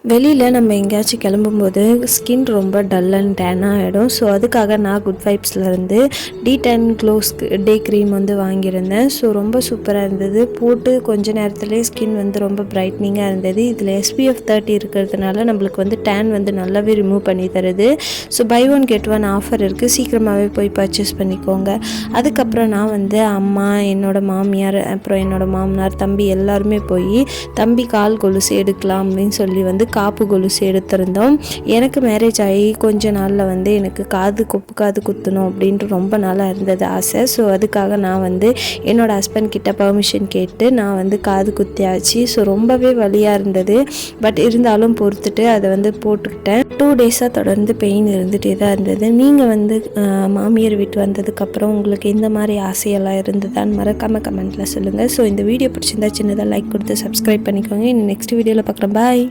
வெளியில் நம்ம எங்கேயாச்சும் கிளம்பும்போது ஸ்கின் ரொம்ப டல் அண்ட் டேனாக ஆகிடும். ஸோ அதுக்காக நான் குட் வைப்ஸ்லேருந்து D10 க்ளோஸ் டே க்ரீம் வந்து வாங்கியிருந்தேன். ஸோ ரொம்ப சூப்பராக இருந்தது. போட்டு கொஞ்ச நேரத்துலேயே ஸ்கின் வந்து ரொம்ப பிரைட்னிங்காக இருந்தது. இதில் SPF 30 இருக்கிறதுனால நம்மளுக்கு வந்து டேன் வந்து நல்லாவே ரிமூவ் பண்ணி தருது. So buy one get one offer இருக்குது. சீக்கிரமாகவே போய் பர்ச்சேஸ் பண்ணிக்கோங்க. அதுக்கப்புறம் நான் வந்து அம்மா, என்னோடய மாமியார், அப்புறம் என்னோடய மாமனார், தம்பி எல்லாருமே போய் தம்பி கால் கொலுசு எடுக்கலாம் அப்படின்னு சொல்லி வந்து காப்பு கொலுசு எடுத்திருந்தோம். எனக்கு மேரேஜ் ஆகி கொஞ்ச நாளில் வந்து எனக்கு காது குத்தணும் அப்படின்ட்டு ரொம்ப நாளாக இருந்தது ஆசை. ஸோ அதுக்காக நான் வந்து என்னோடய ஹஸ்பண்ட் கிட்ட பர்மிஷன் கேட்டு நான் வந்து காது குத்தியாச்சு. ஸோ ரொம்பவே வலியாக இருந்தது. பட் இருந்தாலும் பொறுத்துட்டு அதை வந்து போட்டுக்கிட்டேன். 2 டேஸாக தொடர்ந்து பெயின் இருந்துகிட்டே தான் இருந்தது. நீங்கள் வந்து மாமியார் வீட்டு வந்ததுக்கப்புறம் உங்களுக்கு இந்த மாதிரி ஆசையெல்லாம் இருந்ததான்னு மறக்காமல் கமெண்ட்டில் சொல்லுங்கள். ஸோ இந்த வீடியோ பிடிச்சிருந்தா சின்னதாக லைக் கொடுத்து சப்ஸ்கிரைப் பண்ணிக்கோங்க. இன்னும் நெக்ஸ்ட் வீடியோவில் பார்க்குறேன். பாய்.